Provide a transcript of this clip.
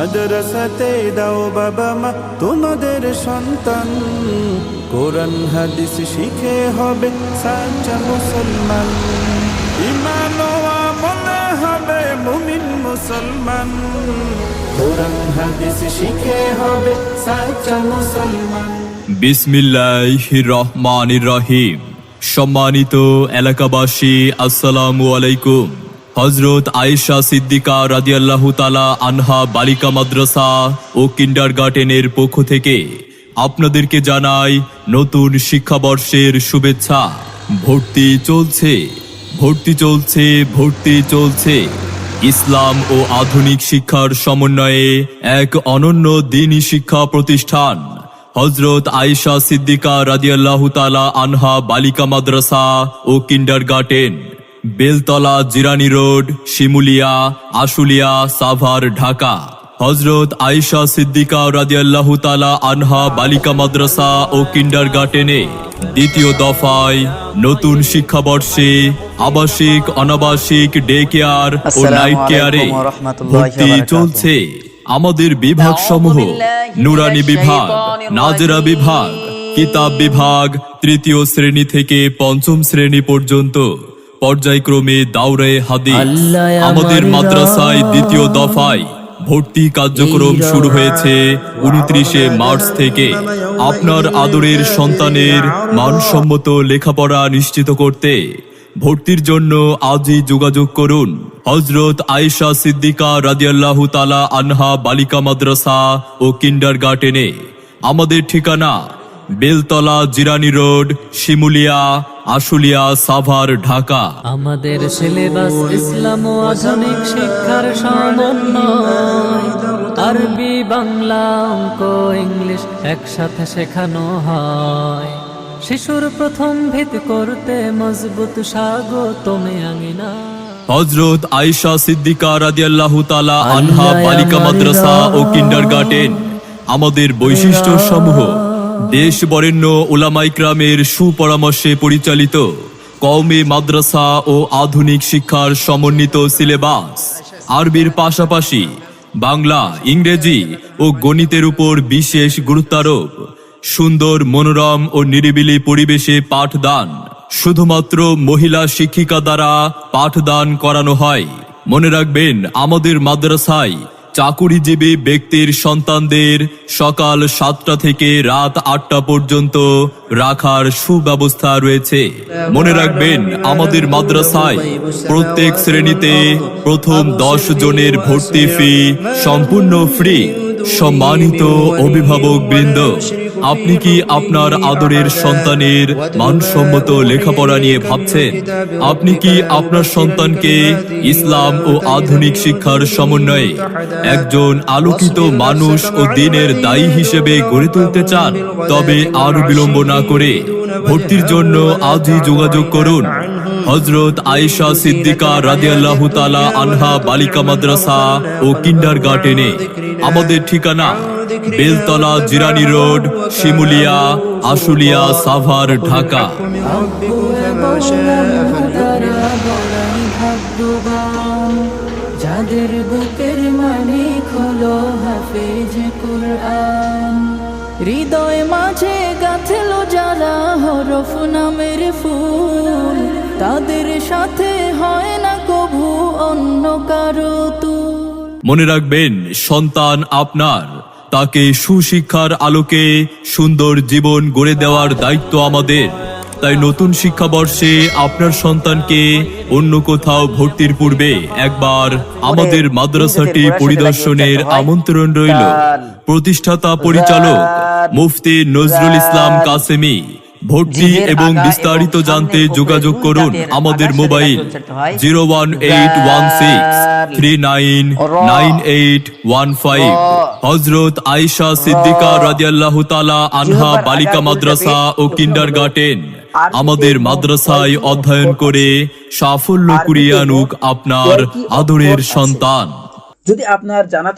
মাদ্রাসাতে দাও বাবা মা তোমাদের সন্তান, কোরআন হাদিস শিখে হবে সাচ্চা মুসলমান, ঈমান ও আমলে হবে মুমিন মুসলমান, কোরআন হাদিস শিখে হবে সাচ্চা মুসলমান। বিসমিল্লাহির রহমানির রহিম। সম্মানিত এলাকাবাসী, আসসালামু আলাইকুম। হযরত আয়েশা সিদ্দিকা রাদিয়াল্লাহু তাআলা আনহা বালিকা মাদ্রাসা ও কিন্ডারগার্টেনের পক্ষ থেকে আপনাদেরকে জানাই নতুন শিক্ষাবর্ষের শুভেচ্ছা। ভর্তি চলছে, ভর্তি চলছে, ভর্তি চলছে। ইসলাম ও আধুনিক শিক্ষার সমন্বয়ে এক অনন্য দ্বীনি শিক্ষা প্রতিষ্ঠান হযরত আয়েশা সিদ্দিকা রাদিয়াল্লাহু তাআলা আনহা বালিকা মাদ্রাসা ও কিন্ডারগার্টেন, বেলতলা, জিরানী রোড, শিমুলিয়া, আশুলিয়া, সাভার, ঢাকা। হযরত আয়েশা সিদ্দিকা রাদিয়াল্লাহু তাআলা আনহা বালিকা মাদ্রাসা ও কিন্ডারগার্টেনে দ্বিতীয় দফায় নতুন শিক্ষাবর্ষে আবাসিক, অনাবাসিক, ডে কেয়ার ও নাইট কেয়ারে ভর্তি চলছে। আমাদের বিভাগ সমূহ নুরানি বিভাগ, নাজেরা বিভাগ, কিতাব বিভাগ, তৃতীয় শ্রেণী থেকে পঞ্চম শ্রেণী পর্যন্ত পর্যায়ক্রমে দাওরায়ে হাদিস। আমাদের মাদ্রাসায় দ্বিতীয় দফায় ভর্তি কার্যক্রম শুরু হয়েছে 29শে মার্চ থেকে। আপনার আদরের সন্তানের মানসম্মত লেখাপড়া নিশ্চিত করতে ভর্তির জন্য আজই যোগাযোগ করুন হযরত আয়েশা সিদ্দিকা রাদিয়াল্লাহু তাআলা আনহা বালিকা মাদ্রাসা ও কিন্ডারগার্টেনে। আমাদের ঠিকানা বেলতলা, জিরানী রোড, শিমুলিয়া, আশুলিয়া, সাভার, ঢাকা। আমাদের সিলেবাস ইসলাম ও আধুনিক শিক্ষার সমন্বয়, আরবি, বাংলা, অঙ্ক, ইংলিশ একসাথে শেখানো হয়। শিশুর প্রথম ভিত করতে মজবুত স্বাগতমে আমিনা। হযরত আয়েশা সিদ্দিকা রাদিয়াল্লাহু তাআলা আনহা বালিকা মাদ্রাসা ও কিন্ডারগার্টেন। আমাদের বৈশিষ্ট্য সমূহ: দেশ বরেণ্য উলামা ইকরামের সুপরামর্শে পরিচালিত কওমি মাদ্রাসা ও আধুনিক শিক্ষার সমন্বিত সিলেবাস। আরবির পাশাপাশি বাংলা, ইংরেজি ও গণিতের উপর বিশেষ গুরুত্বারোপ। সুন্দর, মনোরম ও নিরিবিলি পরিবেশে পাঠদান। শুধুমাত্র মহিলা শিক্ষিকা দ্বারা পাঠদান করানো হয়। মনে রাখবেন, আমাদের মাদ্রাসায় চাকুরিজীবী ব্যক্তির সন্তানদের সকাল 7টা থেকে রাত 8টা পর্যন্ত রাখার সুব্যবস্থা রয়েছে। মনে রাখবেন, আমাদের মাদ্রাসায় প্রত্যেক শ্রেণীতে প্রথম 10 জনের ভর্তি ফি সম্পূর্ণ ফ্রি। সম্মানিত অভিভাবক বৃন্দ, আপনি কি আপনার আদরের সন্তানের মানসম্মত লেখাপড়া নিয়ে ভাবছেন? আপনি কি আপনার সন্তানকে ইসলাম ও আধুনিক শিক্ষার সমন্বয়ে একজন আলোকিত মানুষ ও দ্বীনের দায়ী হিসেবে গড়ে তুলতে চান? তবে আর বিলম্ব না করে ভর্তির জন্য আজই যোগাযোগ করুন হযরত আয়েশা সিদ্দিকা রাদিয়াল্লাহু তাআলা আনহা বালিকা মাদ্রাসা ও কিন্ডারগার্টেনে। আমাদের ঠিকানা বেলতলা, জিরানী রোড, শিমুলিয়া, আশুলিয়া, সাভার, ঢাকা। যাদের বুকের মালিক হলো হাফেজ কুরআন, হৃদয় মাঝে গাঁথলো যারা হরফ নামের ফুল, তাদের সাথে হয় না কভু অন্য কারো তুল। মনে রাখবেন, সন্তান আপনার, তাকে সুশিক্ষার আলোকে সুন্দর জীবন গড়ে দেওয়ার দায়িত্ব আমাদের। তাই নতুন শিক্ষাবর্ষে আপনার সন্তানকে অন্য কোথাও ভর্তির পূর্বে একবার আমাদের মাদ্রাসাটি পরিদর্শনের আমন্ত্রণ রইল। প্রতিষ্ঠাতা পরিচালক মুফতি নজরুল ইসলাম কাসেমি। ভর্তি এবং বিস্তারিত জানতে যোগাযোগ করুন আমাদের মোবাইল 01816399815। হযরত আয়েশা সিদ্দিকা রাদিয়াল্লাহু তাআলা আনহা বালিকা মাদ্রাসা ও কিন্ডারগার্টেন। আমাদের মাদ্রাসায় অধ্যয়ন করে সাফল্য কুড়িয়ে আনুক আপনার আদরের সন্তান। যদি আপনার জানা থাকে